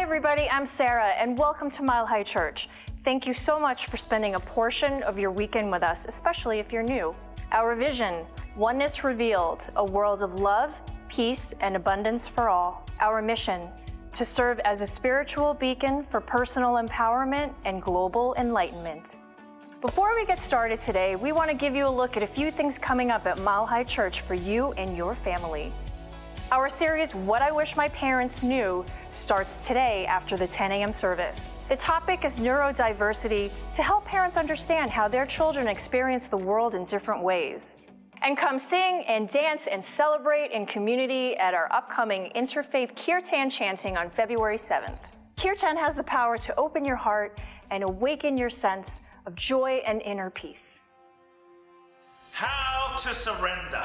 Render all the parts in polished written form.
everybody, I'm Sarah, and welcome to Mile High Church. Thank you so much for spending a portion of your weekend with us, especially if you're new. Our vision, oneness revealed, a world of love, peace, and abundance for all. Our mission, to serve as a spiritual beacon for personal empowerment and global enlightenment. Before we get started today, we want to give you a look at a few things coming up at Mile High Church for you and your family. Our series, What I Wish My Parents Knew, starts today after the 10 a.m. service. The topic is neurodiversity to help parents understand how their children experience the world in different ways. And come sing and dance and celebrate in community at our upcoming Interfaith Kirtan chanting on February 7th. Kirtan has the power to open your heart and awaken your sense of joy and inner peace. How to surrender.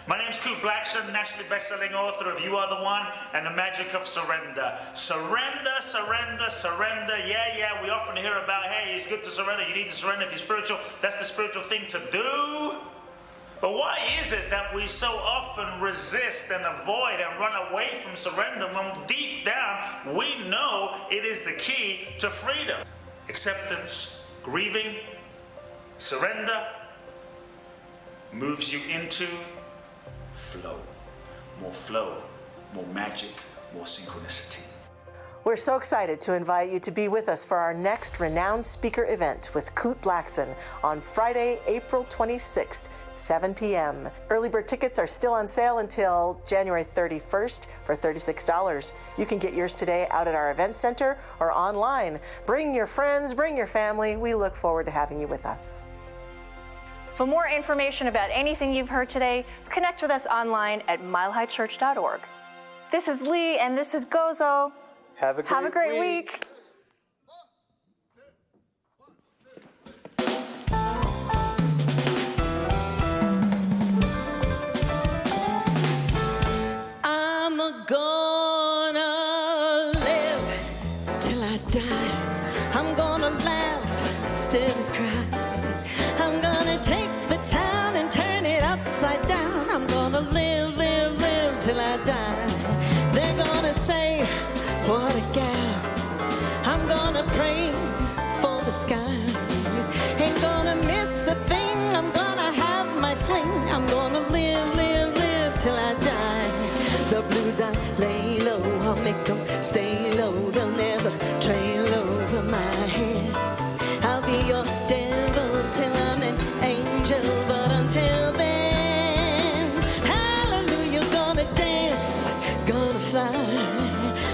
My name's Coop Blackson, nationally best-selling author of You Are the One and The Magic of Surrender. Surrender, surrender, surrender. Yeah, we often hear about, hey, it's good to surrender. You need to surrender if you're spiritual. That's the spiritual thing to do. But why is it that we so often resist and avoid and run away from surrender when deep down we know it is the key to freedom? Acceptance, grieving, surrender moves you into flow, more magic, more synchronicity. We're so excited to invite you to be with us for our next renowned speaker event with Coot Blackson on Friday, April 26th, 7 p.m. Early bird tickets are still on sale until January 31st for $36. You can get yours today out at our event center or online. Bring your friends, bring your family. We look forward to having you with us. For more information about anything you've heard today, connect with us online at milehighchurch.org. This is Lee, and this is Gozo. Have a great week. I'm gonna live till I die. I'm gonna laugh instead of cry. I'm gonna take the town and turn it upside down. I'm gonna live till I die. They're gonna say, what a gal. I'm gonna pray for the sky. Ain't gonna miss a thing. I'm gonna have my fling. I'm gonna live till I die. The blues I lay low, I'll make them stay low. They'll never trail over my head. I'll be your devil till I'm an angel, but until then, hallelujah, gonna dance, gonna fly.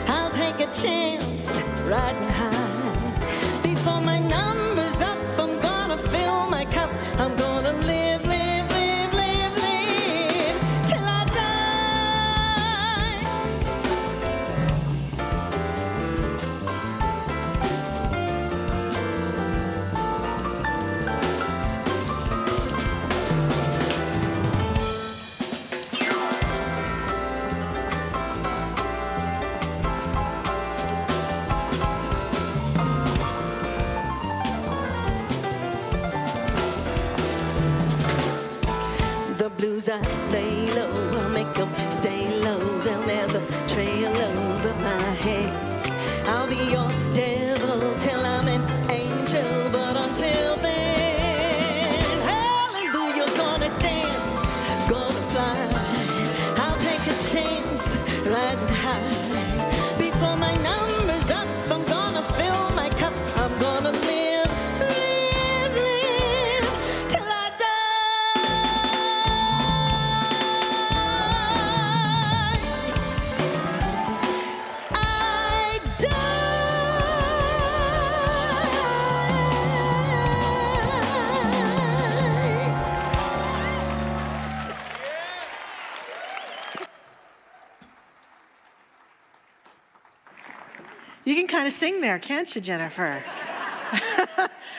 I'll take a chance, riding high. Before my number's up, I'm gonna fill my cup. I'm gonna live till I blues I lay low, I'll make them stay low. They'll never trail over my head. I'll be your devil till I'm an angel, but until then, hallelujah, gonna dance, gonna fly. I'll take a chance, riding high. Before my number's up, I'm gonna fill my cup. I'm gonna live till I die. You can kind of sing there, can't you, Jennifer?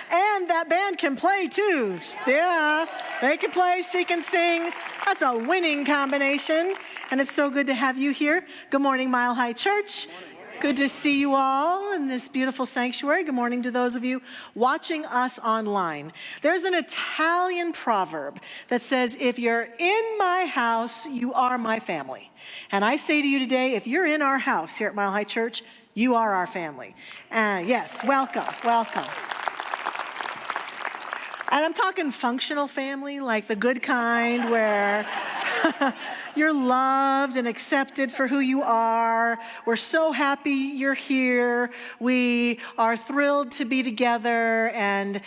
And that band can play too. Yeah, they can play, she can sing. That's a winning combination. And it's so good to have you here. Good morning, Mile High Church. Good to see you all in this beautiful sanctuary. Good morning to those of you watching us online. There's an Italian proverb that says, if you're in my house, you are my family. And I say to you today, if you're in our house here at Mile High Church, You are our family. Yes, welcome, welcome. And I'm talking functional family, like the good kind where you're loved and accepted for who you are. We're so happy you're here. We are thrilled to be together and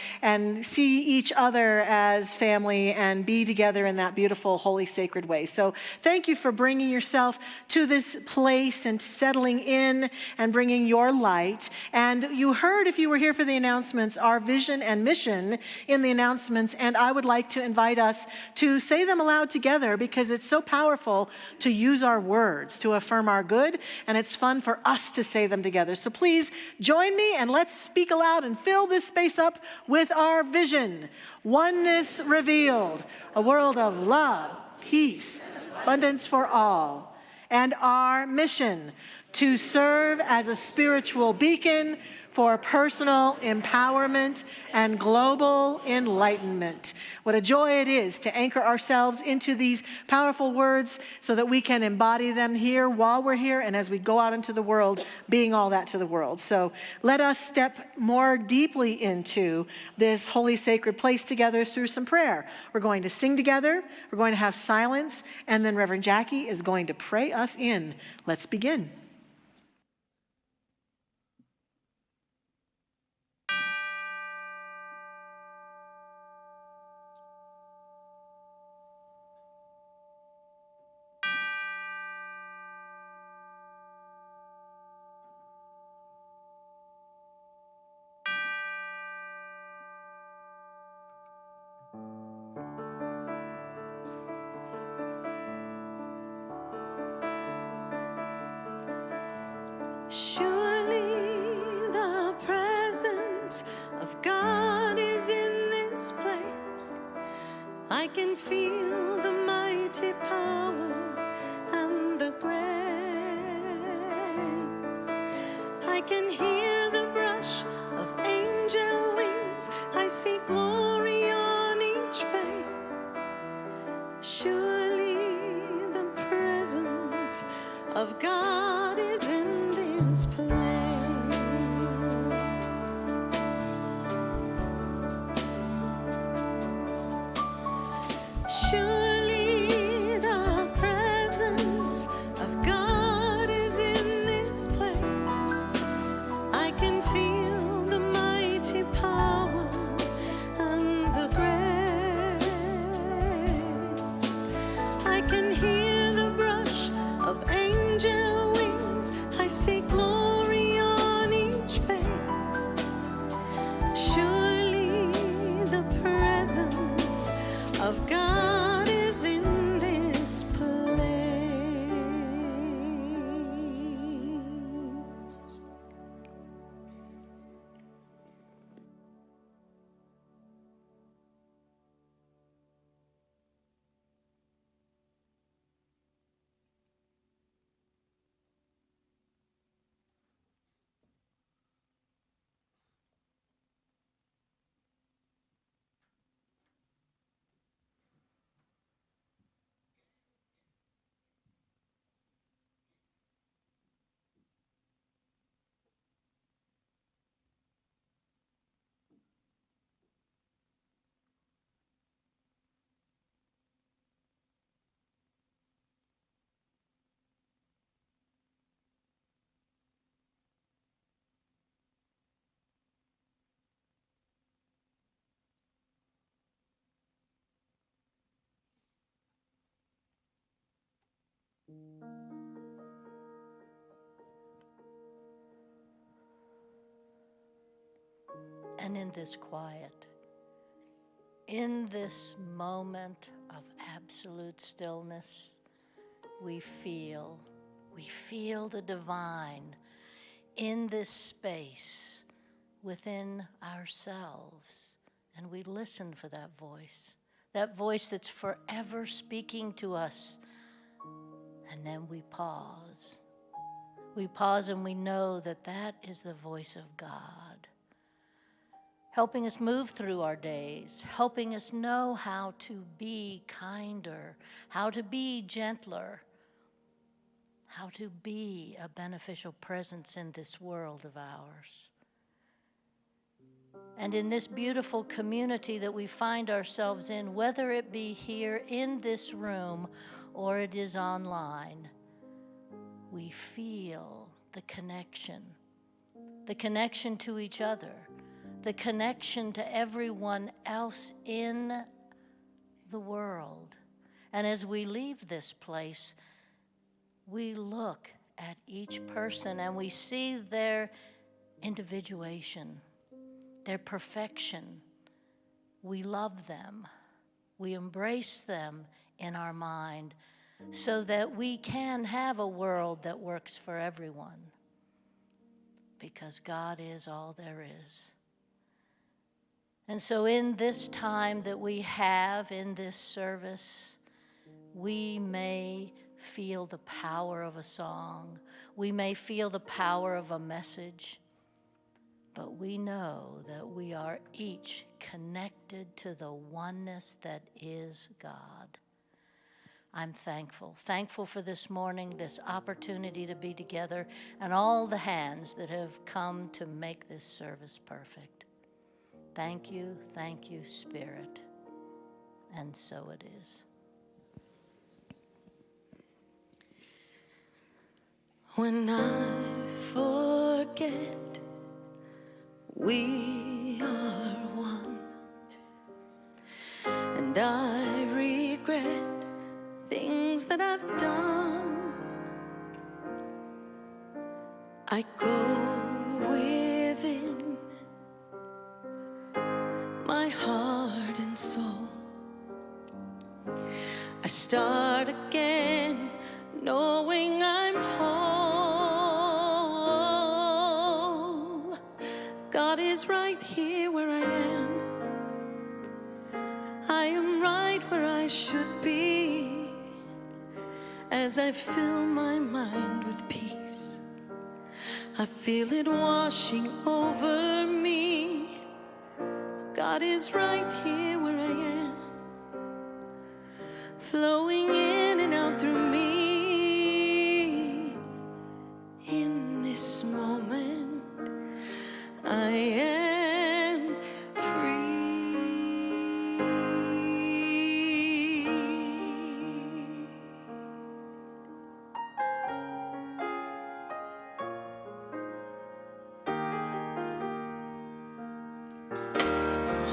see each other as family and be together in that beautiful, holy, sacred way. So thank you for bringing yourself to this place and settling in and bringing your light. And you heard, if you were here for the announcements, our vision and mission in the announcements. And I would like to invite us to say them aloud together because it's so powerful to use our words to affirm our good, and it's fun for us to say them together. So please join me and let's speak aloud and fill this space up with our vision. Oneness revealed, a world of love, peace, abundance for all. And our mission, to serve as a spiritual beacon for personal empowerment and global enlightenment. What a joy it is to anchor ourselves into these powerful words so that we can embody them here while we're here and as we go out into the world, being all that to the world. So let us step more deeply into this holy sacred place together through some prayer. We're going to sing together, we're going to have silence, and then Reverend Jackie is going to pray us in. Let's begin. Surely the presence of God is in this place. I can feel the mighty power and the grace. I can hear the brush of angel wings. I see glory on each face. Surely the presence of God is in this place. Surely the presence of God is in this place. I can feel the mighty power and the grace. I can hear the brush of angel wings. I see glory on each face. Surely the presence of God is in this place. And in this quiet, in this moment of absolute stillness, we feel the divine in this space within ourselves. And we listen for that voice that's forever speaking to us. And then we pause. We pause and we know that that is the voice of God, helping us move through our days, helping us know how to be kinder, how to be gentler, how to be a beneficial presence in this world of ours. And in this beautiful community that we find ourselves in, whether it be here in this room or it is online, we feel the connection to each other, the connection to everyone else in the world. And as we leave this place, we look at each person and we see their individuation, their perfection. We love them. We embrace them in our mind so that we can have a world that works for everyone, because God is all there is. And so in this time that we have in this service, we may feel the power of a song. We may feel the power of a message. But we know that we are each connected to the oneness that is God. I'm thankful for this morning, this opportunity to be together, and all the hands that have come to make this service perfect. Thank you, Spirit. And so it is. When I forget we are one, and I regret things that I've done, I go within my heart and soul. I start again, knowing I'm whole. God is right here where I am. I am right where I should be. As I fill my mind with peace, I feel it washing over me. God is right here where I am, flowing in and out through me. In this moment, I am free.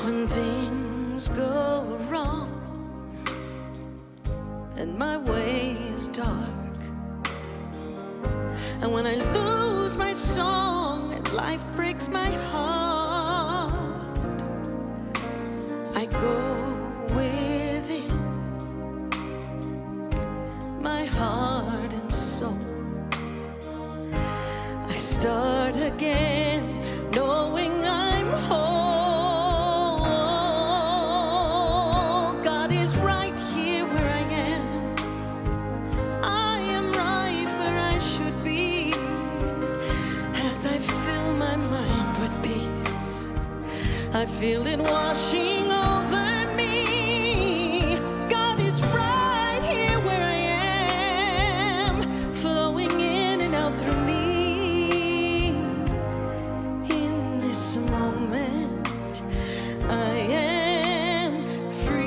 When things go wrong and my way is dark, and when I lose my song and life breaks my heart, I go within my heart and soul. I start again, knowing I'm whole. God is right here where I am. I am right where I should be. As I fill my mind with peace, I feel it washing over me. God is right here where I am, flowing in and out through me. In this moment, I am free.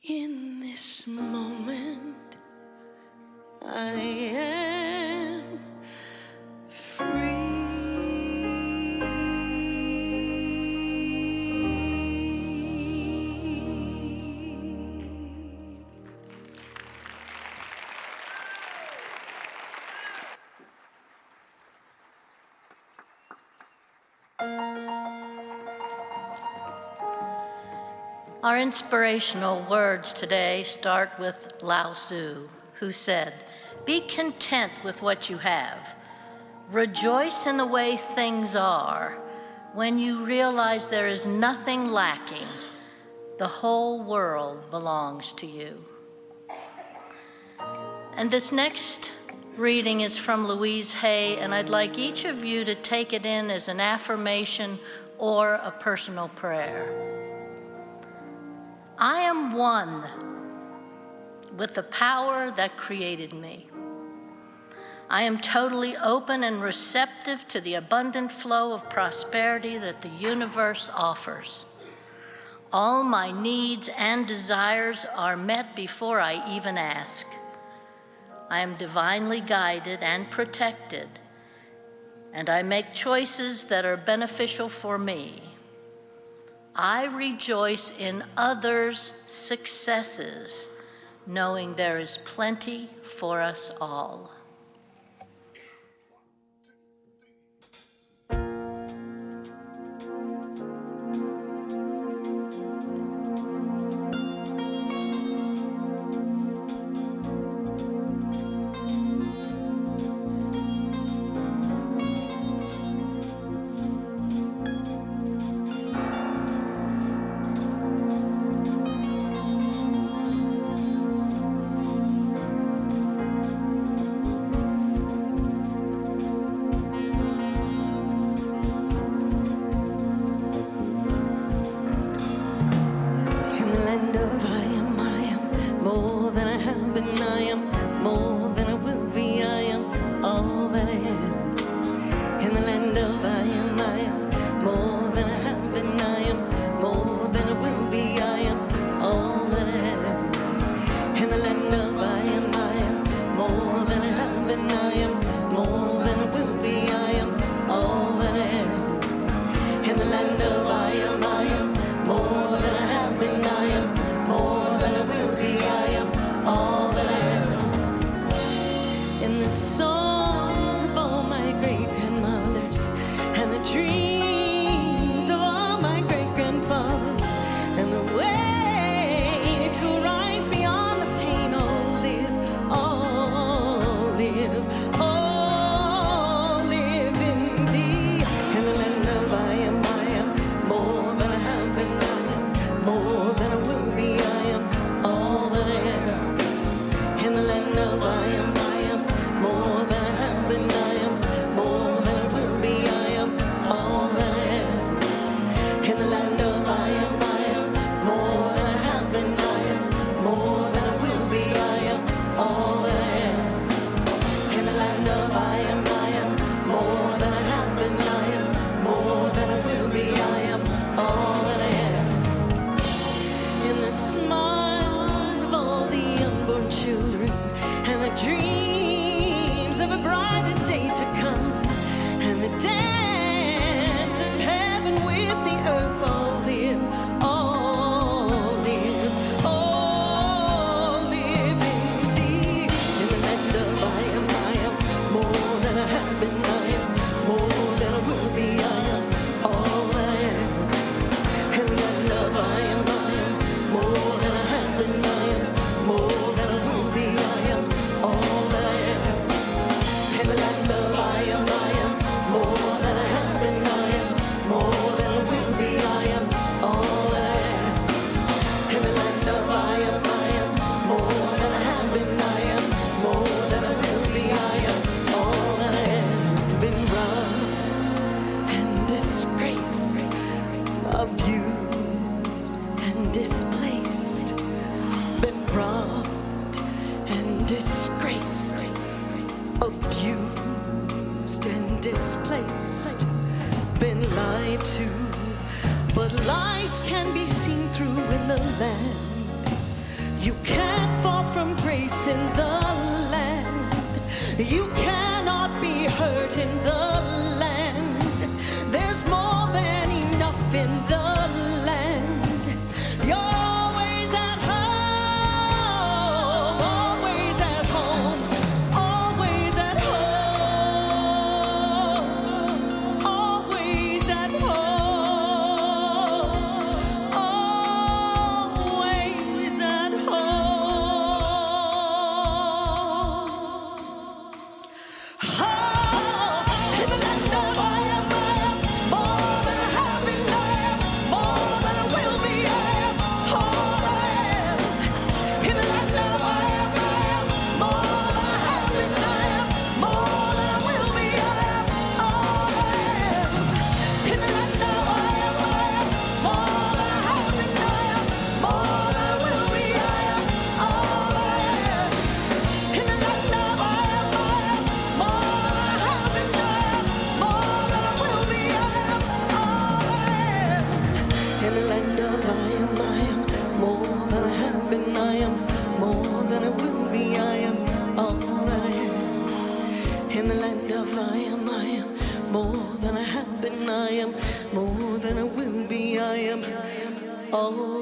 In this moment, I am free. Our inspirational words today start with Lao Tzu, who said, "Be content with what you have. Rejoice in the way things are. When you realize there is nothing lacking, the whole world belongs to you." And this next reading is from Louise Hay, and I'd like each of you to take it in as an affirmation or a personal prayer. I am one with the power that created me. I am totally open and receptive to the abundant flow of prosperity that the universe offers. All my needs and desires are met before I even ask. I am divinely guided and protected, and I make choices that are beneficial for me. I rejoice in others' successes, knowing there is plenty for us all.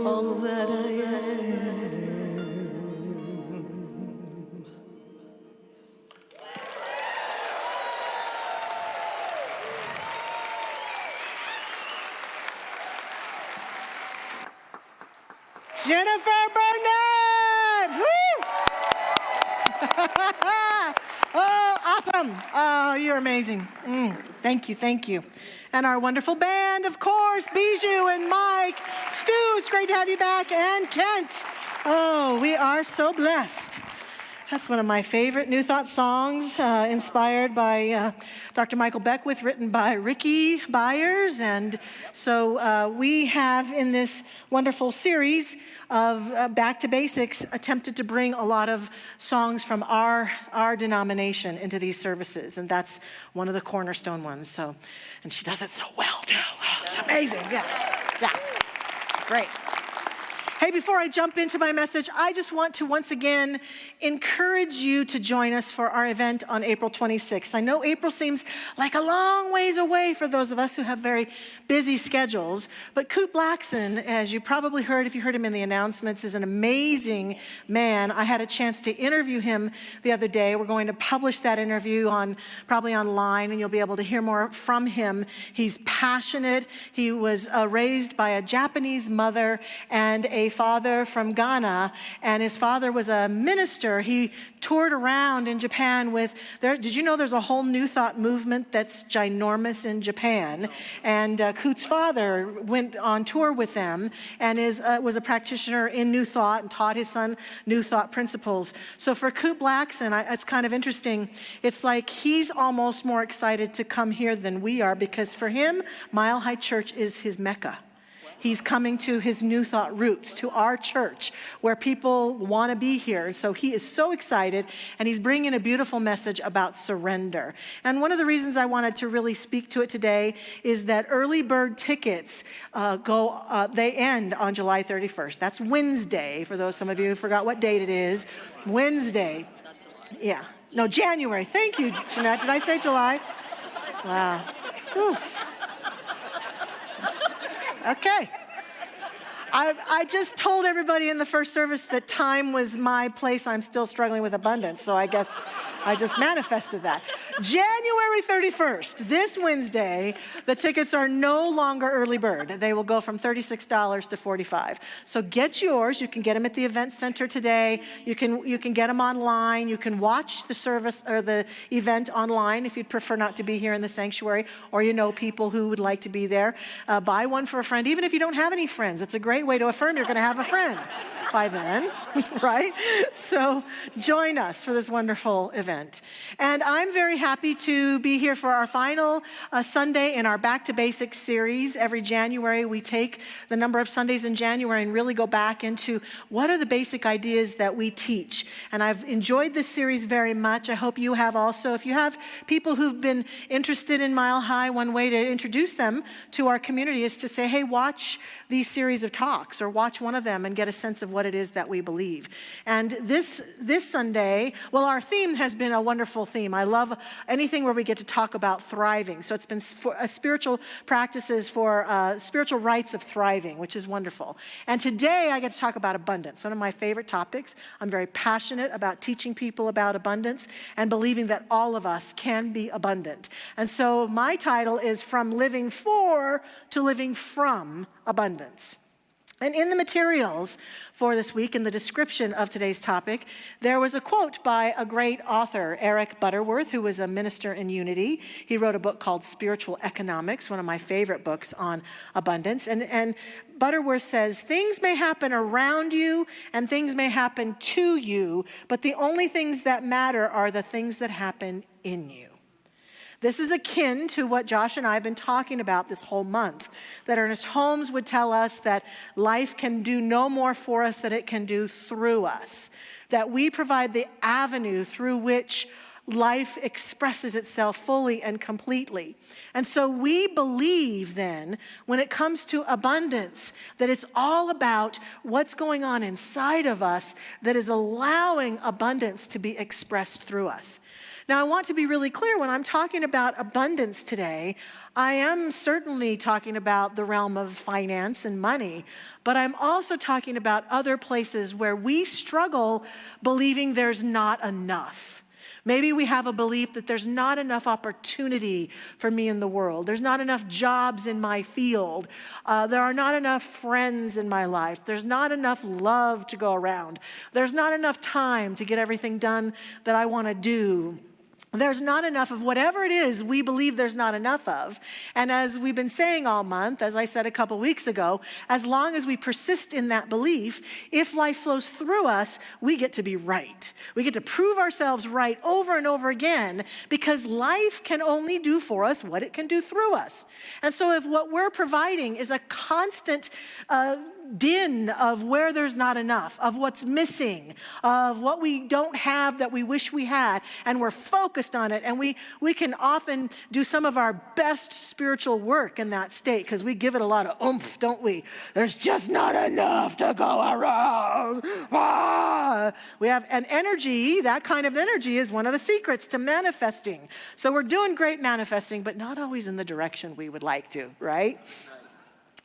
all that I am. Jennifer Burnett! Woo! Oh, awesome. Oh, you're amazing. Thank you, thank you. And our wonderful band, of course, Bijou and Mike, Stu, it's great to have you back, and Kent. Oh, we are so blessed. That's one of my favorite New Thought songs, inspired by Dr. Michael Beckwith, written by Ricky Byers. And so we have in this wonderful series of Back to Basics attempted to bring a lot of songs from our denomination into these services. And that's one of the cornerstone ones. So, and she does it so well, too. Oh, it's amazing. Yes. Yeah. Great. Hey, before I jump into my message, I just want to once again encourage you to join us for our event on April 26th. I know April seems like a long ways away for those of us who have very busy schedules, but Coot Blackson, as you probably heard if you heard him in the announcements, is an amazing man. I had a chance to interview him the other day. We're going to publish that interview probably online, and you'll be able to hear more from him. He's passionate. He was raised by a Japanese mother and a father from Ghana, and his father was a minister. He toured around in Japan did you know there's a whole New Thought movement that's ginormous in Japan? And Coot's father went on tour with them and was a practitioner in New Thought and taught his son New Thought principles. So for Coot Blackson, it's kind of interesting. It's like he's almost more excited to come here than we are, because for him, Mile High Church is his Mecca. He's coming to his New Thought roots, to our church, where people want to be here. So he is so excited, and he's bringing a beautiful message about surrender. And one of the reasons I wanted to really speak to it today is that early bird tickets they end on July 31st. That's Wednesday, for some of you who forgot what date it is. Wednesday. Yeah. No, January. Thank you, Jeanette. Did I say July? Wow. Whew. Okay. I just told everybody in the first service that time was my place. I'm still struggling with abundance, so I guess I just manifested that. January 31st, this Wednesday, the tickets are no longer early bird. They will go from $36 to $45. So get yours. You can get them at the event center today. You can get them online. You can watch the service or the event online if you'd prefer not to be here in the sanctuary, or you know people who would like to be there. Buy one for a friend, even if you don't have any friends. It's a great way to affirm you're going to have a friend by then, right? So join us for this wonderful event. And I'm very happy to be here for our final Sunday in our Back to Basics series. Every January, we take the number of Sundays in January and really go back into what are the basic ideas that we teach. And I've enjoyed this series very much. I hope you have also. If you have people who've been interested in Mile High, one way to introduce them to our community is to say, hey, watch these series of talks, or watch one of them and get a sense of what it is that we believe. And this Sunday, well, our theme has been a wonderful theme. I love anything where we get to talk about thriving. So it's been spiritual practices for spiritual rites of thriving, which is wonderful. And today I get to talk about abundance, one of my favorite topics. I'm very passionate about teaching people about abundance and believing that all of us can be abundant. And so my title is From Living For to Living From Abundance. And in the materials for this week, in the description of today's topic, there was a quote by a great author, Eric Butterworth, who was a minister in Unity. He wrote a book called Spiritual Economics, one of my favorite books on abundance. And Butterworth says, things may happen around you and things may happen to you, but the only things that matter are the things that happen in you. This is akin to what Josh and I have been talking about this whole month, that Ernest Holmes would tell us that life can do no more for us than it can do through us, that we provide the avenue through which life expresses itself fully and completely. And so we believe then, when it comes to abundance, that it's all about what's going on inside of us that is allowing abundance to be expressed through us. Now, I want to be really clear when I'm talking about abundance today, I am certainly talking about the realm of finance and money, but I'm also talking about other places where we struggle believing there's not enough. Maybe we have a belief that there's not enough opportunity for me in the world. There's not enough jobs in my field. There are not enough friends in my life. There's not enough love to go around. There's not enough time to get everything done that I want to do. There's not enough of whatever it is we believe there's not enough of. And as we've been saying all month, as I said a couple weeks ago, as long as we persist in that belief, if life flows through us, we get to be right. We get to prove ourselves right over and over again because life can only do for us what it can do through us. And so if what we're providing is a constant din of where there's not enough, of what's missing, of what we don't have that we wish we had, and we're focused on it, and we can often do some of our best spiritual work in that state because we give it a lot of oomph, don't we? There's just not enough to go around. We have an energy, that kind of energy is one of the secrets to manifesting. So we're doing great manifesting, but not always in the direction we would like to, right?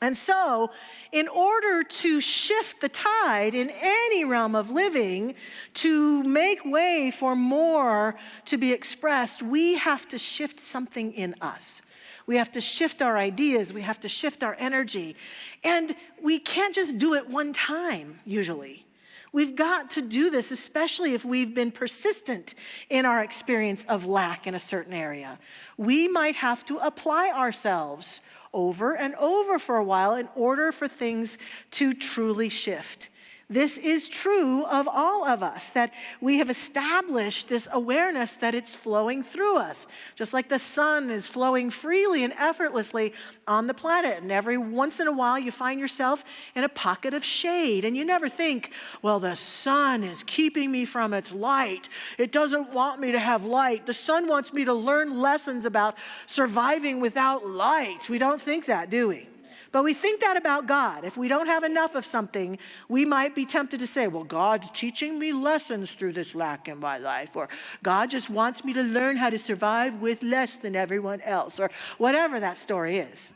And so, in order to shift the tide in any realm of living, to make way for more to be expressed, we have to shift something in us. We have to shift our ideas. We have to shift our energy. And we can't just do it one time, usually. We've got to do this, especially if we've been persistent in our experience of lack in a certain area. We might have to apply ourselves over and over for a while in order for things to truly shift. This is true of all of us, that we have established this awareness that it's flowing through us, just like the sun is flowing freely and effortlessly on the planet. And every once in a while, you find yourself in a pocket of shade, and you never think, well, the sun is keeping me from its light. It doesn't want me to have light. The sun wants me to learn lessons about surviving without light. We don't think that, do we? But we think that about God. If we don't have enough of something, we might be tempted to say, well, God's teaching me lessons through this lack in my life, or God just wants me to learn how to survive with less than everyone else, or whatever that story is.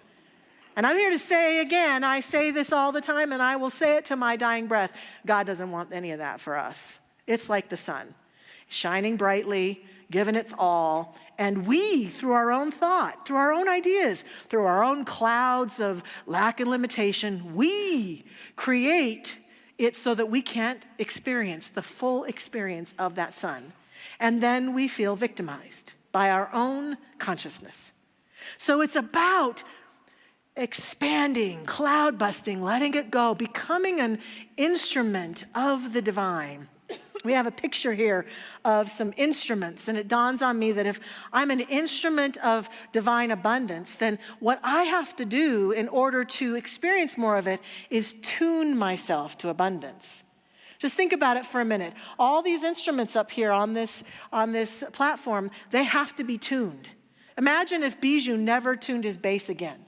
And I'm here to say again, I say this all the time, and I will say it to my dying breath, God doesn't want any of that for us. It's like the sun, shining brightly, giving its all, and we, through our own thought, through our own ideas, through our own clouds of lack and limitation, we create it so that we can't experience the full experience of that sun. And then we feel victimized by our own consciousness. So it's about expanding, cloud busting, letting it go, becoming an instrument of the divine. We have a picture here of some instruments, and it dawns on me that if I'm an instrument of divine abundance, then what I have to do in order to experience more of it is tune myself to abundance. Just think about it for a minute. All these instruments up here on this platform, they have to be tuned. Imagine if Bijou never tuned his bass again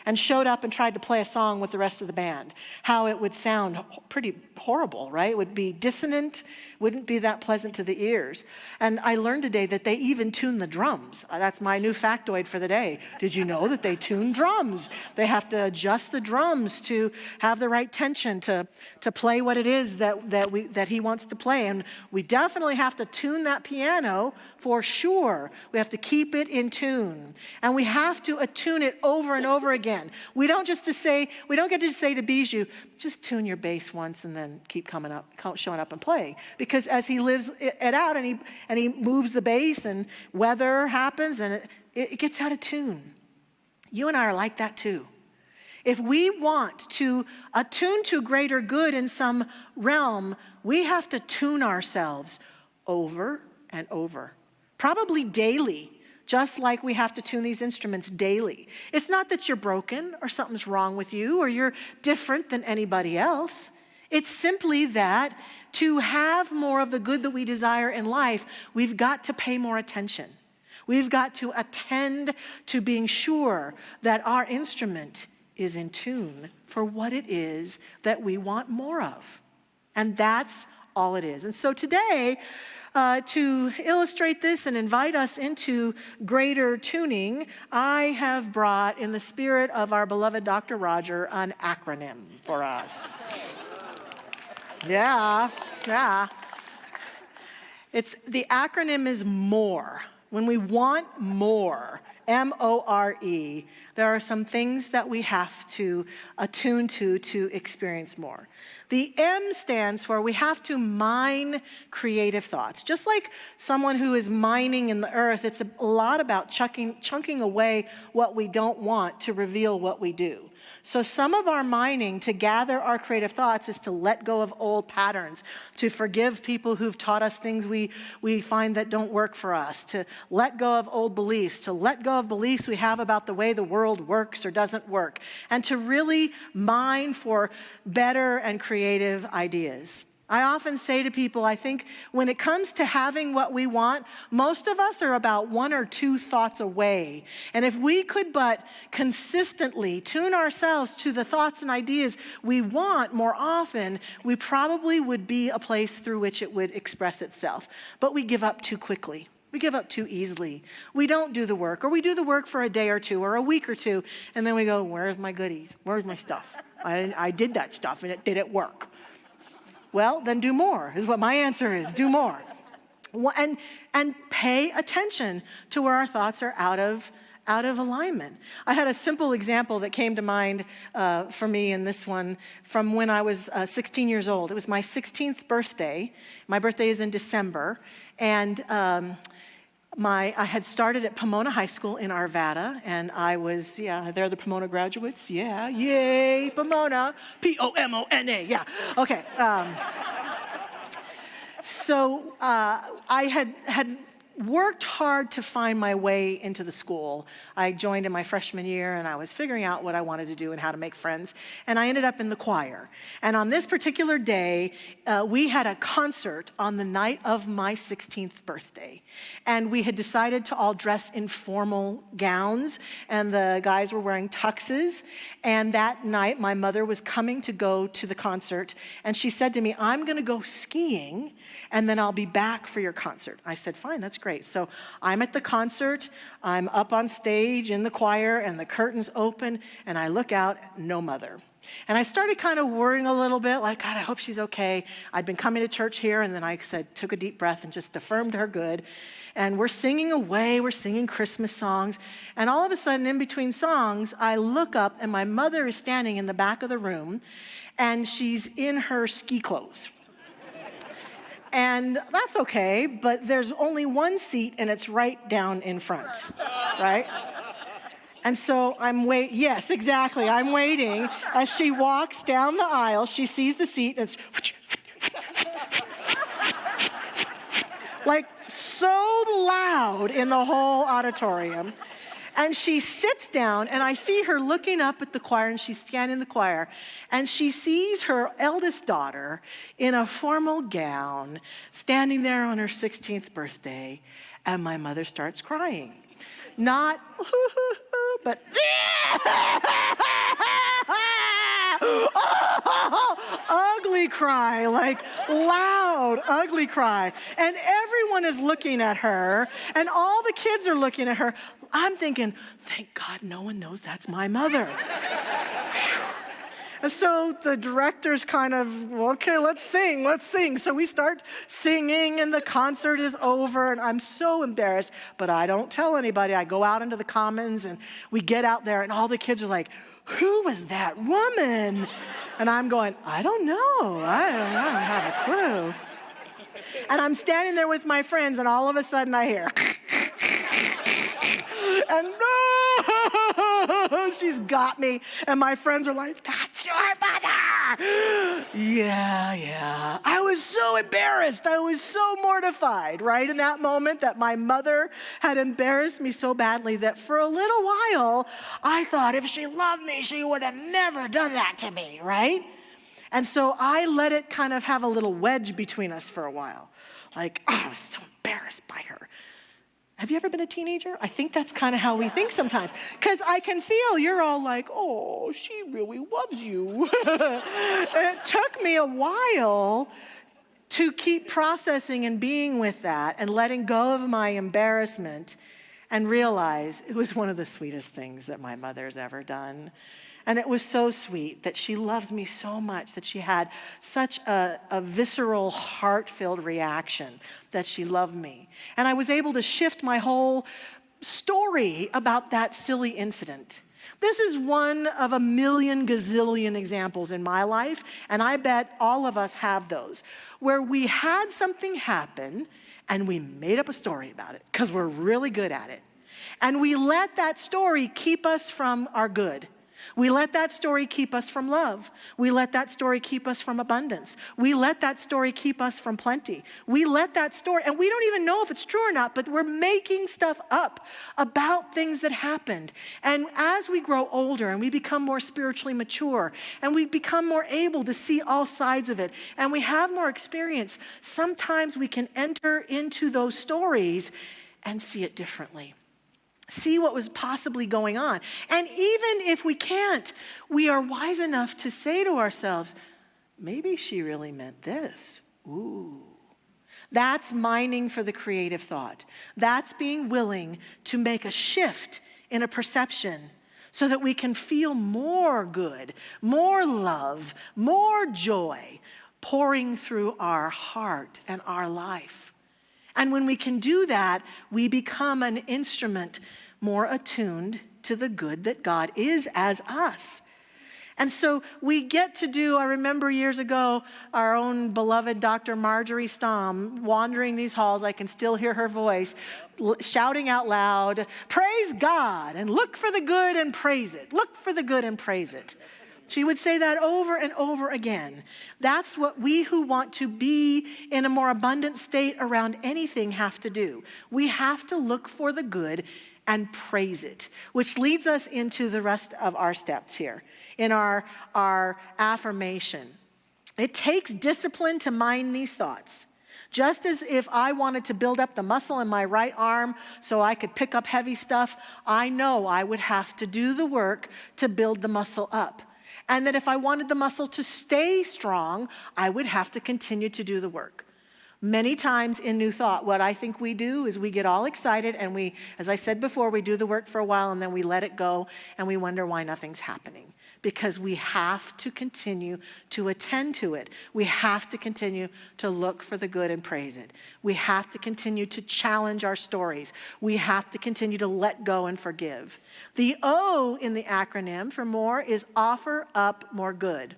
and showed up and tried to play a song with the rest of the band, how it would sound pretty horrible, right? It would be dissonant, wouldn't be that pleasant to the ears. And I learned today that they even tune the drums. That's my new factoid for the day. Did you know that they tune drums? They have to adjust the drums to have the right tension to play what it is that he wants to play. And we definitely have to tune that piano for sure. We have to keep it in tune. And we have to attune it over and over again. We don't get to say to Bijou, just tune your bass once and then keep showing up and playing. Because as he lives it out and he moves the bass and weather happens and it gets out of tune. You and I are like that too. If we want to attune to greater good in some realm, we have to tune ourselves over and over. Probably daily, just like we have to tune these instruments daily. It's not that you're broken or something's wrong with you or you're different than anybody else. It's simply that to have more of the good that we desire in life, we've got to pay more attention. We've got to attend to being sure that our instrument is in tune for what it is that we want more of. And that's all it is. And so today, to illustrate this and invite us into greater tuning, I have brought, in the spirit of our beloved Dr. Roger, an acronym for us. Yeah. The acronym is MORE. When we want more, M-O-R-E, there are some things that we have to attune to experience more. The M stands for we have to mine creative thoughts. Just like someone who is mining in the earth, it's a lot about chunking away what we don't want to reveal what we do. So some of our mining to gather our creative thoughts is to let go of old patterns, to forgive people who've taught us things we find that don't work for us, to let go of old beliefs, to let go of beliefs we have about the way the world works or doesn't work, and to really mine for better and creative ideas. I often say to people, I think when it comes to having what we want, most of us are about 1 or 2 thoughts away. And if we could but consistently tune ourselves to the thoughts and ideas we want more often, we probably would be a place through which it would express itself. But we give up too quickly. We give up too easily. We don't do the work, or we do the work for a day or two or a week or two, and then we go, where's my goodies? Where's my stuff? I did that stuff, and did it work? Well, then do more, is what my answer is. Do more. And pay attention to where our thoughts are out of alignment. I had a simple example that came to mind for me in this one from when I was 16 years old. It was my 16th birthday. My birthday is in December. And I had started at Pomona High School in Arvada, and I was, they're the Pomona graduates. Yeah, yay, Pomona, P-O-M-O-N-A, yeah, okay. So I had worked hard to find my way into the school. I joined in my freshman year, and I was figuring out what I wanted to do and how to make friends, and I ended up in the choir. And on this particular day, we had a concert on the night of my 16th birthday, and we had decided to all dress in formal gowns, and the guys were wearing tuxes, and that night, my mother was coming to go to the concert, and she said to me, I'm gonna go skiing, and then I'll be back for your concert. I said, fine, that's great. So I'm at the concert, I'm up on stage in the choir, and the curtains open, and I look out, no mother. And I started kind of worrying a little bit, like, God, I hope she's okay. I'd been coming to church here, and then I took a deep breath and just affirmed her good. And we're singing away, we're singing Christmas songs, and all of a sudden, in between songs, I look up, and my mother is standing in the back of the room, and she's in her ski clothes. And that's okay, but there's only one seat, and it's right down in front, right? And so yes, exactly, I'm waiting. As she walks down the aisle, she sees the seat, and it's like so loud in the whole auditorium. And she sits down, and I see her looking up at the choir, and she's standing in the choir, and she sees her eldest daughter in a formal gown standing there on her 16th birthday, and my mother starts crying. Not, but ugly cry, like loud, ugly cry. And everyone is looking at her, and all the kids are looking at her. I'm thinking, thank God no one knows that's my mother. And so the director's kind of, okay, let's sing. So we start singing, and the concert is over, and I'm so embarrassed, but I don't tell anybody. I go out into the commons, and we get out there, and all the kids are like, who was that woman? And I'm going, I don't know. I don't have a clue. And I'm standing there with my friends, and all of a sudden I hear, and no, she's got me. And my friends are like, that's your mother. Yeah. I was so embarrassed. I was so mortified, right? In that moment that my mother had embarrassed me so badly that for a little while, I thought if she loved me, she would have never done that to me, right? And so I let it kind of have a little wedge between us for a while. Like, I was so embarrassed by her. Have you ever been a teenager? I think that's kind of how we think sometimes. Because I can feel you're all like, oh, she really loves you. And it took me a while to keep processing and being with that and letting go of my embarrassment and realize it was one of the sweetest things that my mother's ever done. And it was so sweet that she loves me so much, that she had such a visceral, heart-filled reaction that she loved me. And I was able to shift my whole story about that silly incident. This is one of a million gazillion examples in my life, and I bet all of us have those, where we had something happen and we made up a story about it because we're really good at it. And we let that story keep us from our good. We let that story keep us from love. We let that story keep us from abundance. We let that story keep us from plenty. We let that story, and we don't even know if it's true or not, but we're making stuff up about things that happened. And as we grow older and we become more spiritually mature and we become more able to see all sides of it and we have more experience, sometimes we can enter into those stories and see it differently. See what was possibly going on. And even if we can't, we are wise enough to say to ourselves, maybe she really meant this. Ooh. That's mining for the creative thought. That's being willing to make a shift in a perception so that we can feel more good, more love, more joy pouring through our heart and our life. And when we can do that, we become an instrument more attuned to the good that God is as us. And so we get to do, I remember years ago, our own beloved Dr. Marjorie Stamm wandering these halls. I can still hear her voice shouting out loud, praise God and look for the good and praise it. Look for the good and praise it. She would say that over and over again. That's what we who want to be in a more abundant state around anything have to do. We have to look for the good and praise it, which leads us into the rest of our steps here in our affirmation. It takes discipline to mind these thoughts. Just as if I wanted to build up the muscle in my right arm so I could pick up heavy stuff, I know I would have to do the work to build the muscle up. And that if I wanted the muscle to stay strong, I would have to continue to do the work. Many times in New Thought, what I think we do is we get all excited and we, as I said before, we do the work for a while and then we let it go and we wonder why nothing's happening. Because we have to continue to attend to it. We have to continue to look for the good and praise it. We have to continue to challenge our stories. We have to continue to let go and forgive. The O in the acronym for more is offer up more good.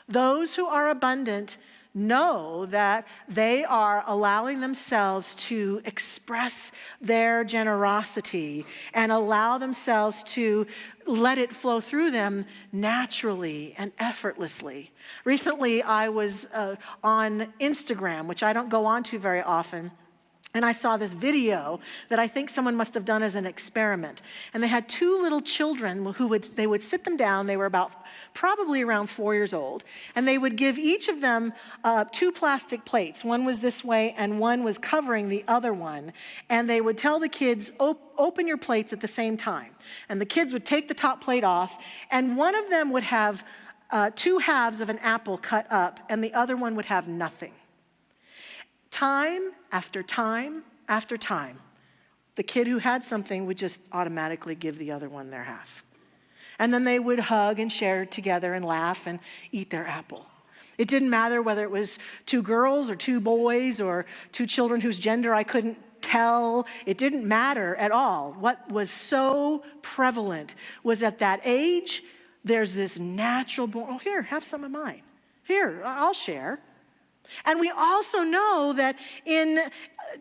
Those who are abundant know that they are allowing themselves to express their generosity and allow themselves to let it flow through them naturally and effortlessly. Recently, I was on Instagram, which I don't go onto very often, and I saw this video that I think someone must have done as an experiment. And they had two little children who they would sit them down. They were probably around 4 years old. And they would give each of them 2 plastic plates. One was this way and one was covering the other one. And they would tell the kids, open your plates at the same time. And the kids would take the top plate off. And one of them would have 2 halves of an apple cut up. And the other one would have nothing. Time after time after time, the kid who had something would just automatically give the other one their half. And then they would hug and share together and laugh and eat their apple. It didn't matter whether it was 2 girls or 2 boys or 2 children whose gender I couldn't tell. It didn't matter at all. What was so prevalent was at that age, there's this natural born, here, have some of mine. Here, I'll share. And we also know that in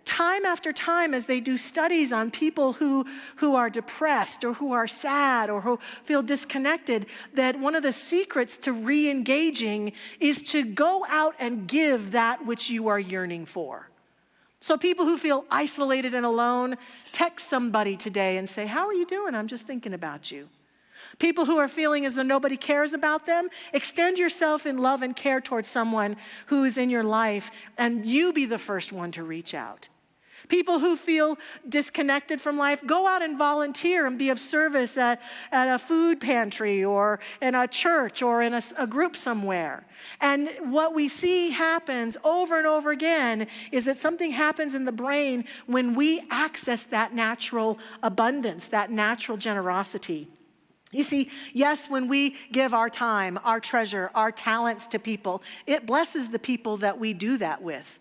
time after time, as they do studies on people who are depressed or who are sad or who feel disconnected, that one of the secrets to re-engaging is to go out and give that which you are yearning for. So people who feel isolated and alone, text somebody today and say, how are you doing? I'm just thinking about you. People who are feeling as though nobody cares about them, extend yourself in love and care towards someone who is in your life and you be the first one to reach out. People who feel disconnected from life, go out and volunteer and be of service at a food pantry or in a church or in a group somewhere. And what we see happens over and over again is that something happens in the brain when we access that natural abundance, that natural generosity. You see, yes, when we give our time, our treasure, our talents to people, it blesses the people that we do that with.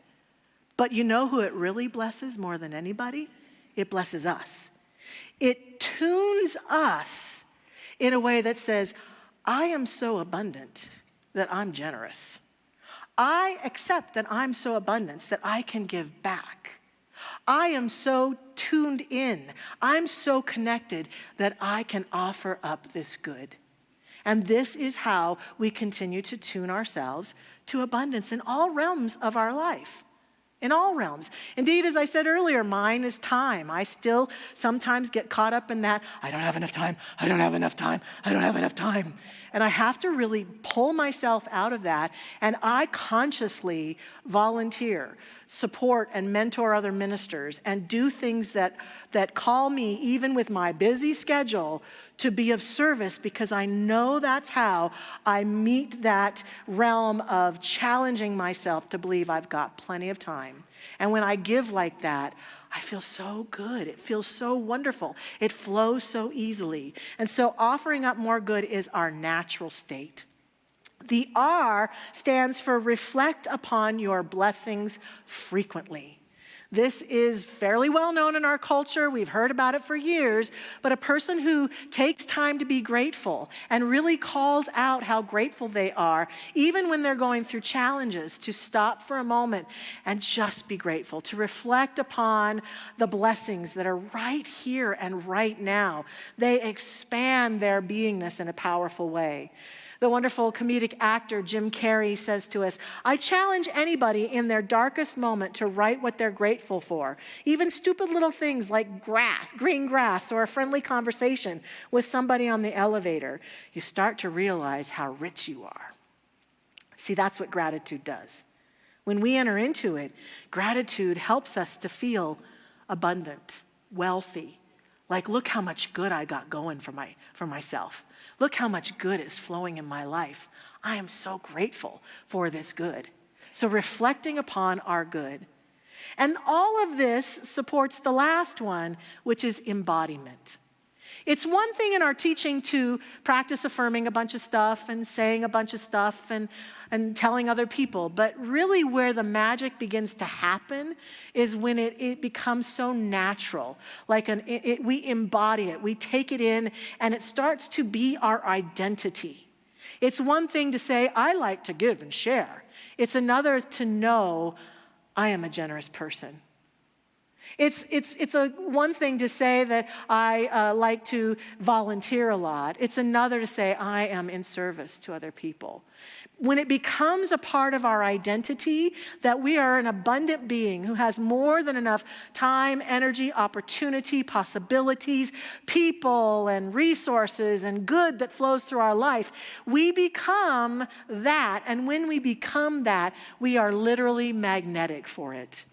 But you know who it really blesses more than anybody? It blesses us. It tunes us in a way that says, I am so abundant that I'm generous. I accept that I'm so abundant that I can give back. I am so tuned in. I'm so connected that I can offer up this good. And this is how we continue to tune ourselves to abundance in all realms of our life. In all realms. Indeed, as I said earlier, mine is time. I still sometimes get caught up in that, I don't have enough time, I don't have enough time, I don't have enough time. And I have to really pull myself out of that, and I consciously volunteer, support and mentor other ministers, and do things that call me, even with my busy schedule, to be of service, because I know that's how I meet that realm of challenging myself to believe I've got plenty of time. And when I give like that, I feel so good. It feels so wonderful. It flows so easily. And so offering up more good is our natural state. The R stands for reflect upon your blessings frequently. This is fairly well known in our culture. We've heard about it for years. But a person who takes time to be grateful and really calls out how grateful they are, even when they're going through challenges, to stop for a moment and just be grateful, to reflect upon the blessings that are right here and right now. They expand their beingness in a powerful way. The wonderful comedic actor Jim Carrey says to us, I challenge anybody in their darkest moment to write what they're grateful for. Even stupid little things like green grass, or a friendly conversation with somebody on the elevator. You start to realize how rich you are. See, that's what gratitude does. When we enter into it, gratitude helps us to feel abundant, wealthy. Like, look how much good I got going for myself. Look how much good is flowing in my life. I am so grateful for this good. So reflecting upon our good. And all of this supports the last one, which is embodiment. It's one thing in our teaching to practice affirming a bunch of stuff and saying a bunch of stuff and telling other people, but really where the magic begins to happen is when it becomes so natural. Like we embody it, we take it in, and it starts to be our identity. It's one thing to say, I like to give and share. It's another to know I am a generous person. It's a one thing to say that I like to volunteer a lot. It's another to say I am in service to other people. When it becomes a part of our identity that we are an abundant being who has more than enough time, energy, opportunity, possibilities, people and resources and good that flows through our life, we become that. And when we become that, we are literally magnetic for it.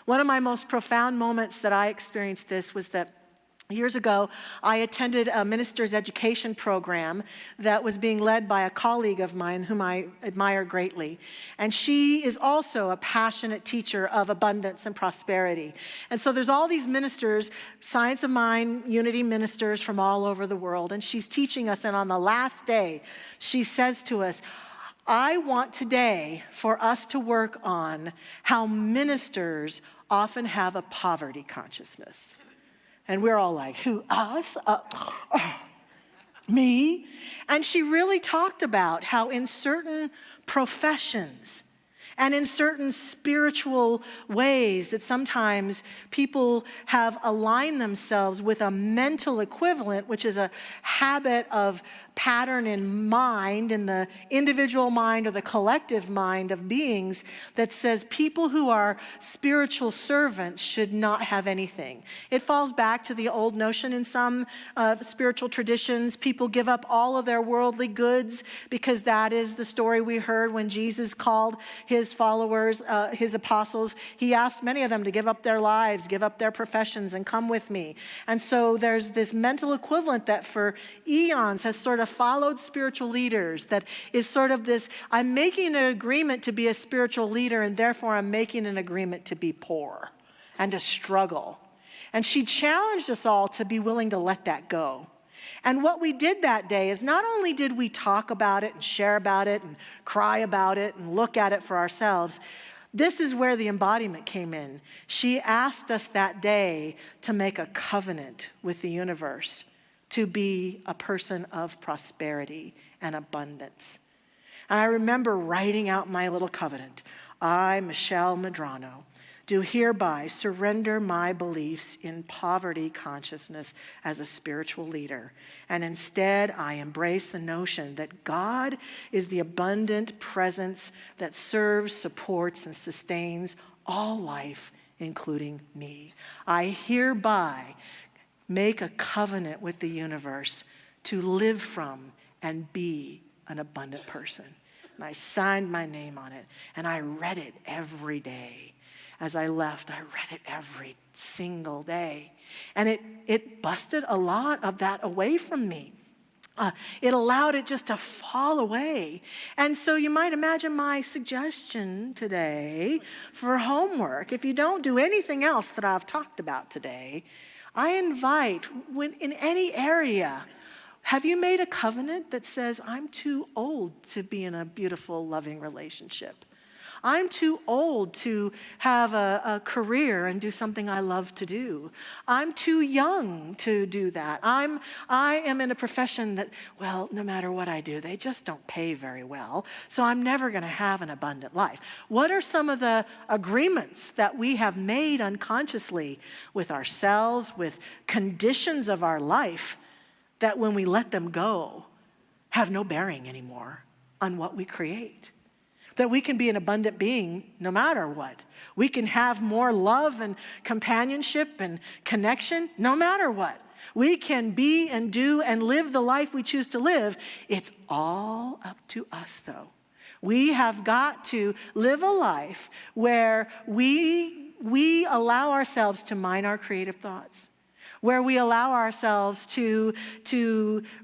One of my most profound moments that I experienced this was that years ago, I attended a minister's education program that was being led by a colleague of mine whom I admire greatly. And she is also a passionate teacher of abundance and prosperity. And so there's all these ministers, Science of Mind, Unity ministers from all over the world. And she's teaching us, and on the last day, she says to us, I want today for us to work on how ministers often have a poverty consciousness. And we're all like, who, us? Me? And she really talked about how in certain professions and in certain spiritual ways that sometimes people have aligned themselves with a mental equivalent, which is a habit of pattern in mind, in the individual mind or the collective mind of beings, that says people who are spiritual servants should not have anything. It falls back to the old notion in some spiritual traditions. People give up all of their worldly goods because that is the story we heard when Jesus called his followers, his apostles. He asked many of them to give up their lives, give up their professions, and come with me. And so there's this mental equivalent that for eons has sort of followed spiritual leaders, that is sort of this, I'm making an agreement to be a spiritual leader, and therefore I'm making an agreement to be poor and to struggle. And she challenged us all to be willing to let that go. And what we did that day is not only did we talk about it and share about it and cry about it and look at it for ourselves, this is where the embodiment came in. She asked us that day to make a covenant with the universe to be a person of prosperity and abundance. And I remember writing out my little covenant. I, Michelle Medrano, do hereby surrender my beliefs in poverty consciousness as a spiritual leader. And instead, I embrace the notion that God is the abundant presence that serves, supports, and sustains all life, including me. I hereby make a covenant with the universe to live from and be an abundant person. And I signed my name on it, and I read it every day. As I left, I read it every single day. And it busted a lot of that away from me. It allowed it just to fall away. And so you might imagine my suggestion today for homework. If you don't do anything else that I've talked about today, I invite, when in any area, have you made a covenant that says, I'm too old to be in a beautiful, loving relationship? I'm too old to have a career and do something I love to do. I'm too young to do that. I am in a profession that, well, no matter what I do, they just don't pay very well, so I'm never going to have an abundant life. What are some of the agreements that we have made unconsciously with ourselves, with conditions of our life, that when we let them go, have no bearing anymore on what we create? That we can be an abundant being no matter what. We can have more love and companionship and connection no matter what. We can be and do and live the life we choose to live. It's all up to us, though. We have got to live a life where we allow ourselves to mine our creative thoughts, where we allow ourselves to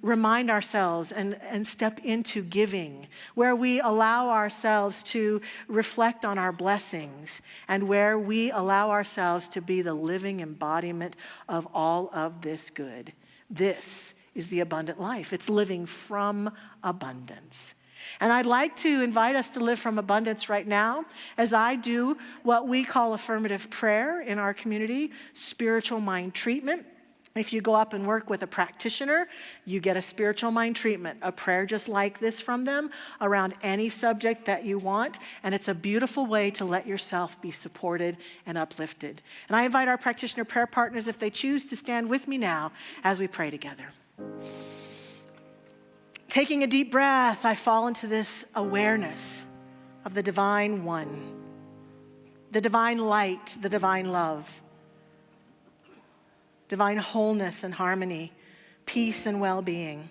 remind ourselves and step into giving, where we allow ourselves to reflect on our blessings, and where we allow ourselves to be the living embodiment of all of this good. This is the abundant life. It's living from abundance. And I'd like to invite us to live from abundance right now as I do what we call affirmative prayer in our community, spiritual mind treatment. If you go up and work with a practitioner, you get a spiritual mind treatment, a prayer just like this from them around any subject that you want. And it's a beautiful way to let yourself be supported and uplifted. And I invite our practitioner prayer partners, if they choose, to stand with me now as we pray together. Taking a deep breath, I fall into this awareness of the divine one, the divine light, the divine love, divine wholeness and harmony, peace and well-being.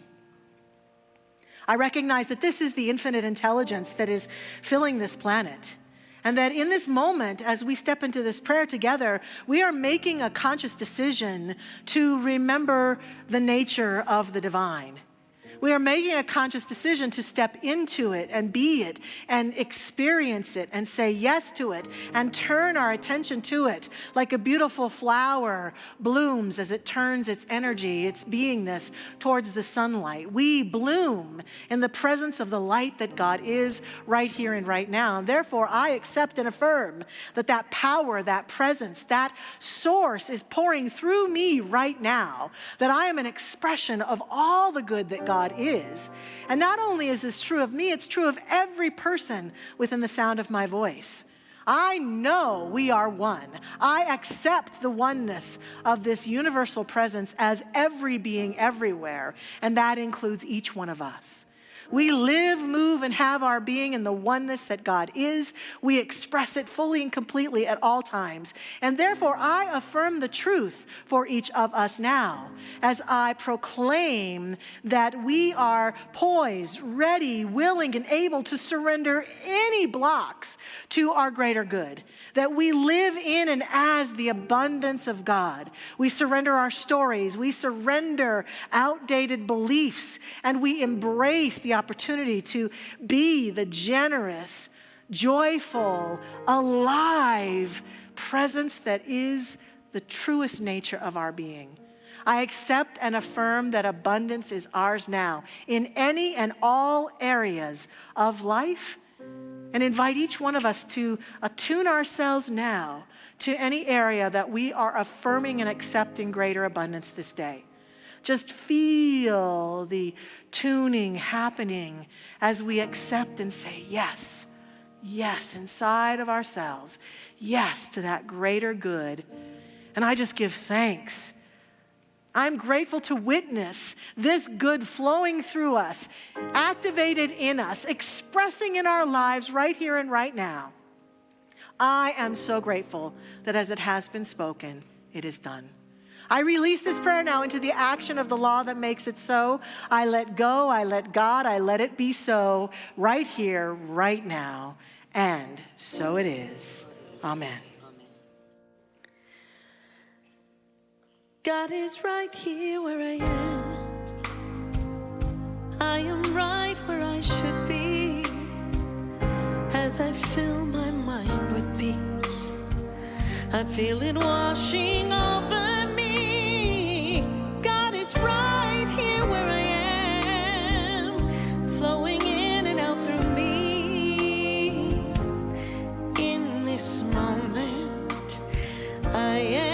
I recognize that this is the infinite intelligence that is filling this planet, and that in this moment, as we step into this prayer together, we are making a conscious decision to remember the nature of the divine. We are making a conscious decision to step into it and be it and experience it and say yes to it and turn our attention to it like a beautiful flower blooms as it turns its energy, its beingness towards the sunlight. We bloom in the presence of the light that God is right here and right now. And therefore, I accept and affirm that that power, that presence, that source is pouring through me right now, that I am an expression of all the good that God is. And not only is this true of me, it's true of every person within the sound of my voice. I know we are one. I accept the oneness of this universal presence as every being everywhere, and that includes each one of us. We live, move, and have our being in the oneness that God is. We express it fully and completely at all times. And therefore, I affirm the truth for each of us now as I proclaim that we are poised, ready, willing, and able to surrender any blocks to our greater good. That we live in and as the abundance of God. We surrender our stories. We surrender outdated beliefs. And we embrace the opportunity to be the generous, joyful, alive presence that is the truest nature of our being. I accept and affirm that abundance is ours now in any and all areas of life, and invite each one of us to attune ourselves now to any area that we are affirming and accepting greater abundance this day. Just feel the tuning happening as we accept and say yes, yes, inside of ourselves, yes to that greater good. And I just give thanks. I'm grateful to witness this good flowing through us, activated in us, expressing in our lives right here and right now. I am so grateful that as it has been spoken, it is done. I release this prayer now into the action of the law that makes it so. I let go, I let God, I let it be so right here, right now. And so it is. Amen. God is right here where I am. I am right where I should be. As I fill my mind with peace, I feel it washing over me. God is right here where I am, flowing in and out through me. In this moment, I am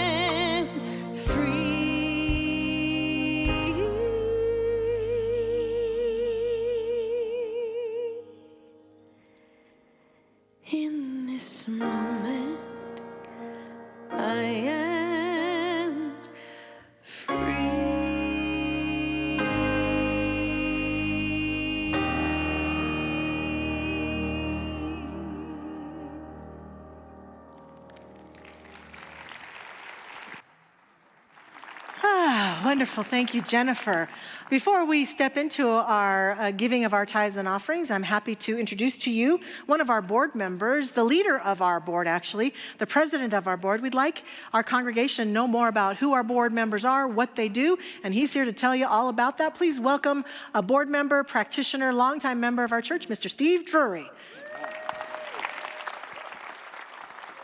Wonderful. Thank you, Jennifer. Before we step into our giving of our tithes and offerings, I'm happy to introduce to you one of our board members, the leader of our board, actually, the president of our board. We'd like our congregation to know more about who our board members are, what they do, and he's here to tell you all about that. Please welcome a board member, practitioner, longtime member of our church, Mr. Steve Drury.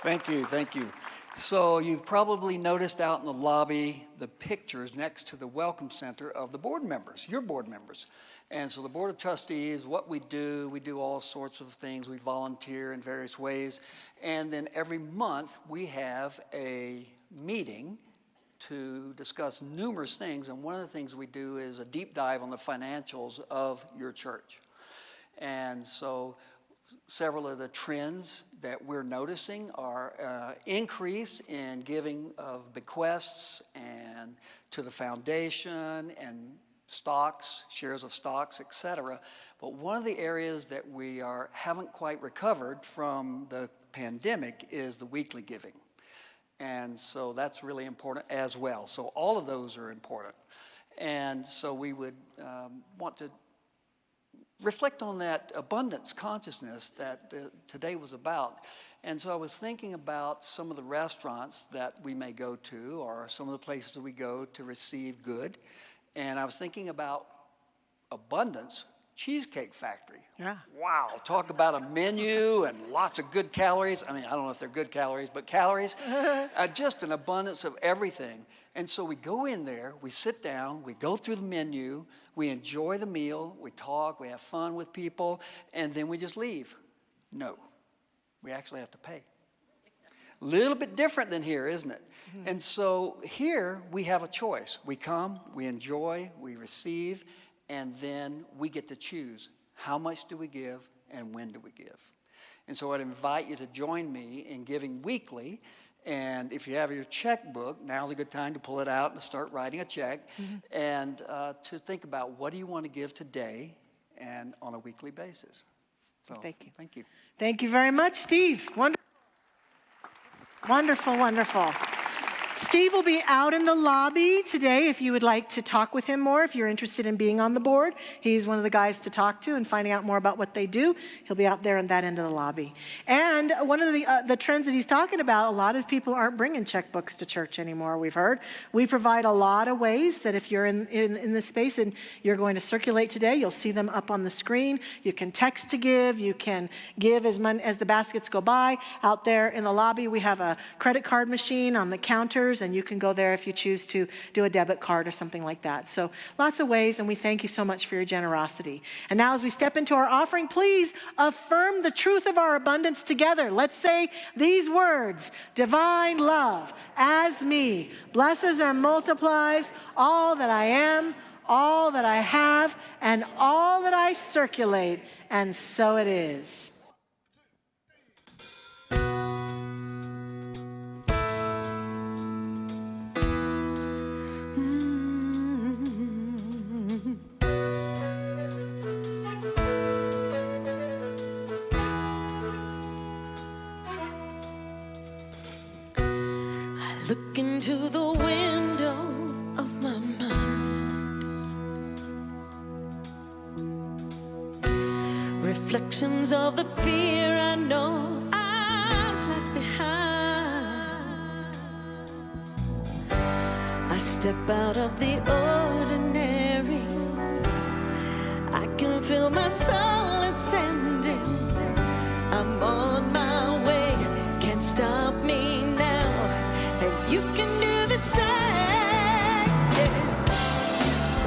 Thank you, thank you. So you've probably noticed out in the lobby the pictures next to the welcome center of the board members, your board members. And so the Board of Trustees, what we do all sorts of things. We volunteer in various ways. And then every month we have a meeting to discuss numerous things. And one of the things we do is a deep dive on the financials of your church. And so several of the trends that we're noticing are increase in giving of bequests and to the foundation and stocks, shares of stocks, etc. But one of the areas that we haven't quite recovered from the pandemic is the weekly giving. And so that's really important as well. So all of those are important. And so we would want to reflect on that abundance consciousness that today was about. And so I was thinking about some of the restaurants that we may go to or some of the places that we go to receive good. And I was thinking about Abundance Cheesecake Factory. Yeah. Wow, talk about a menu and lots of good calories. I mean, I don't know if they're good calories, but calories. Just an abundance of everything. And so we go in there, we sit down, we go through the menu, we enjoy the meal, we talk, we have fun with people, and then we just leave. No, we actually have to pay. A little bit different than here, isn't it? Mm-hmm. And so here we have a choice. We come, we enjoy, we receive, and then we get to choose how much do we give and when do we give. And so I'd invite you to join me in giving weekly. And if you have your checkbook, now's a good time to pull it out and start writing a check. And to think about, what do you want to give today and on a weekly basis? So, Thank you. Thank you. Thank you very much, Steve. Wonderful. Wonderful, wonderful. Steve will be out in the lobby today if you would like to talk with him more, if you're interested in being on the board. He's one of the guys to talk to and finding out more about what they do. He'll be out there in that end of the lobby. And one of the trends that he's talking about, a lot of people aren't bringing checkbooks to church anymore, we've heard. We provide a lot of ways that if you're in this space and you're going to circulate today, you'll see them up on the screen. You can text to give. You can give as the baskets go by. Out there in the lobby, we have a credit card machine on the counter, and you can go there if you choose to do a debit card or something like that. So lots of ways, and we thank you so much for your generosity. And now as we step into our offering, please affirm the truth of our abundance together. Let's say these words: divine love as me blesses and multiplies all that I am, all that I have, and all that I circulate, and so it is. Look into the window of my mind, reflections of the fear I know I've left behind. I step out of the ordinary, I can feel my soul ascending. I'm on my way, can't stop me now. And you can do the same.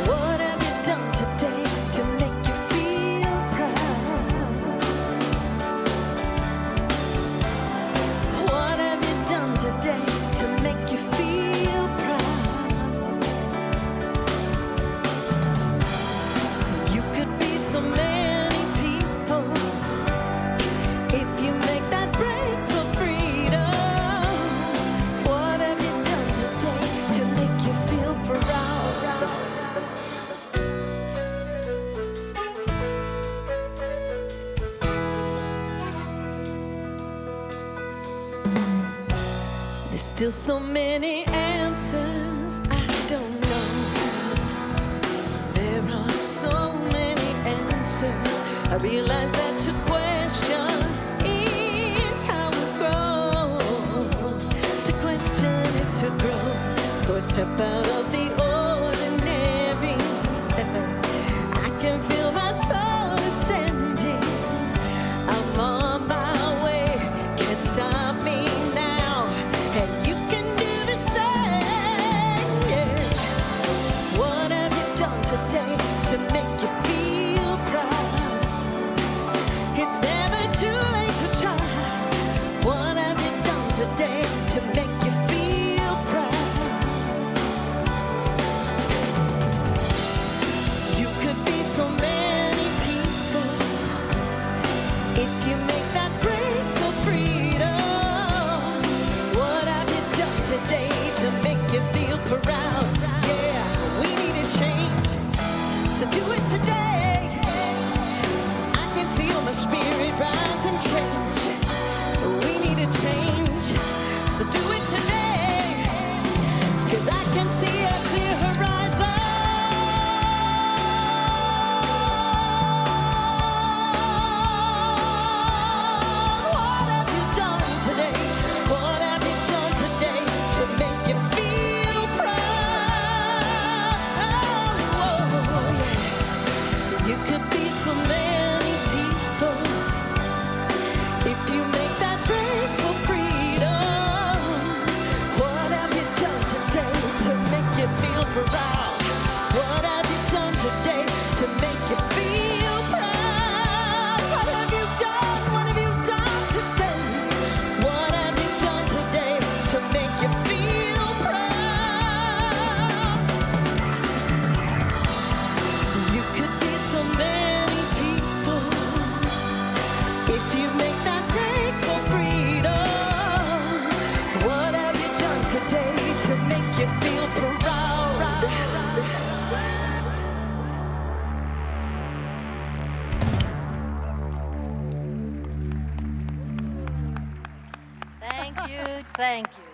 What have you done today to make you feel proud? What have you done today to make you feel proud? You could be so many people if you make that break for freedom. There's still so many answers I don't know. There are so many answers. I realize that to question is how we grow. To question is to grow. So I step out of the ordinary. I can feel my soul ascending. I'm on my way, can't stop me now. And you can do the same. Yeah. What have you done today to make you feel proud? It's never too late to try. What have you done today to make you feel proud?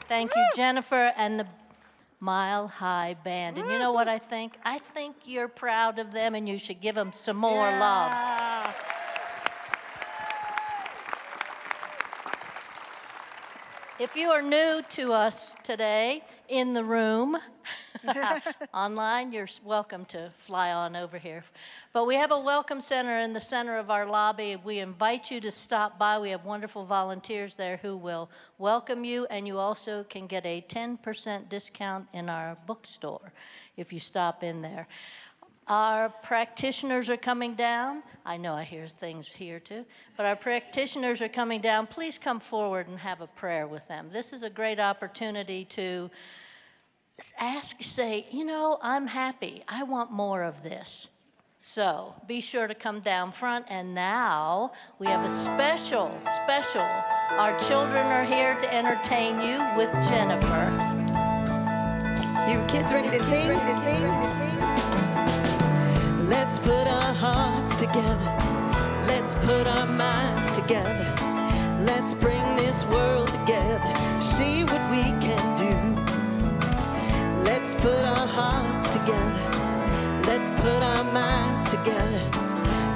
Thank you, Jennifer and the Mile High Band. And you know what I think? I think you're proud of them and you should give them some more love. If you are new to us today in the room, online, you're welcome to fly on over here. But we have a welcome center in the center of our lobby. We invite you to stop by. We have wonderful volunteers there who will welcome you, and you also can get a 10% discount in our bookstore if you stop in there. Our practitioners are coming down. I know I hear things here too, but our practitioners are coming down. Please come forward and have a prayer with them. This is a great opportunity to say, you know, I'm happy. I want more of this. So be sure to come down front. And now we have a special. Our children are here to entertain you with Jennifer. You kids ready to sing? Let's put our hearts together. Let's put our minds together. Let's bring this world together. See what we can do. Let's put our hearts together. Let's put our minds together.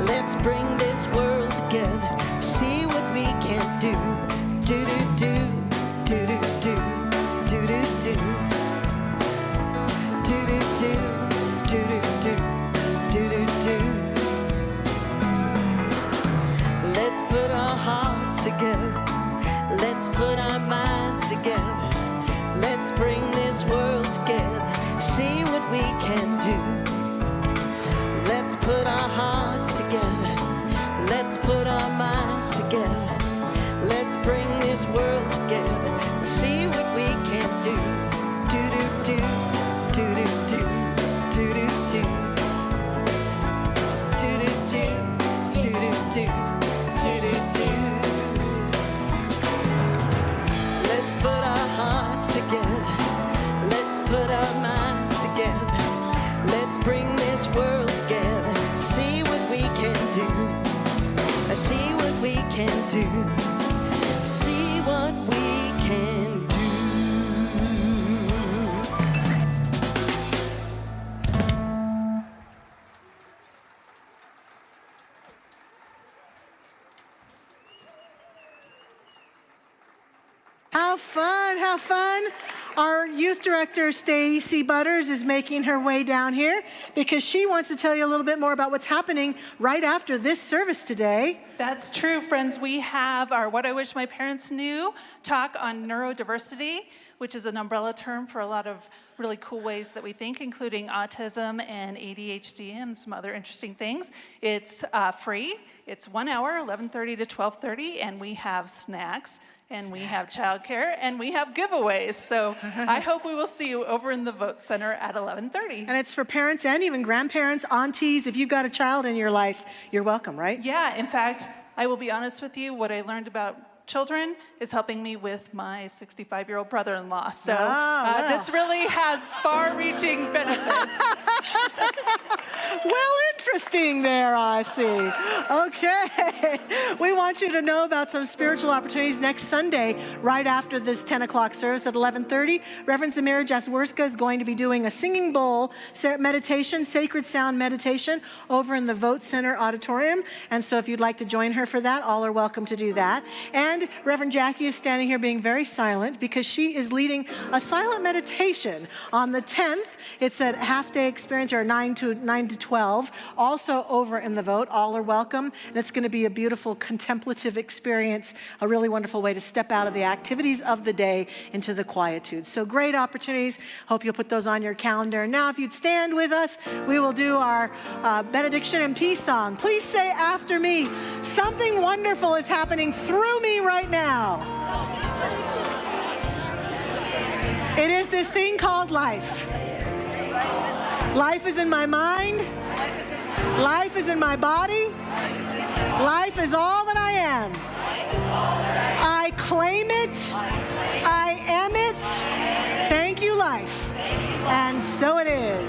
Let's bring this world together. See what we can do. Do do do do do do do do do do do do do do do do. Let's put our hearts together. Let's put our minds together. Let's bring this world together. See what we can do. Let's put our hearts together. Let's put our minds together. Let's bring this world together. See what we can do. Do do do do do do do do do do do do do do do do. Let's put our hearts together. Let's put our minds together. Let's bring this world together. See what we can do. See what we can do. See what we can do. How fun, how fun. Our youth director, Stacy Butters, is making her way down here because she wants to tell you a little bit more about what's happening right after this service today. That's true, friends. We have our What I Wish My Parents Knew talk on neurodiversity, which is an umbrella term for a lot of really cool ways that we think, including autism and ADHD and some other interesting things. It's free. It's 1 hour, 11:30 to 12:30, and we have snacks. And we have childcare, and we have giveaways. So I hope we will see you over in the Vote Center at 11:30. And it's for parents and even grandparents, aunties. If you've got a child in your life, you're welcome, right? Yeah, in fact, I will be honest with you, what I learned about children is helping me with my 65-year-old brother-in-law. So this really has far-reaching benefits. Well, interesting there, I see. Okay. We want you to know about some spiritual opportunities next Sunday, right after this 10 o'clock service at 11:30. Reverend Zamira Jasworska is going to be doing a singing bowl meditation, sacred sound meditation, over in the Vote Center auditorium. And so if you'd like to join her for that, all are welcome to do that. And Reverend Jackie is standing here being very silent because she is leading a silent meditation on the 10th. It's a half-day experience, or 9 to 12, also over in the Vote. All are welcome, and it's going to be a beautiful contemplative experience, a really wonderful way to step out of the activities of the day into the quietude. So great opportunities. Hope you'll put those on your calendar. Now, if you'd stand with us, we will do our benediction and peace song. Please say after me, something wonderful is happening through me right now. It is this thing called life. Life is in my mind. Life is in my body. Life is all that I am. I claim it. I am it. Thank you, life. And so it is.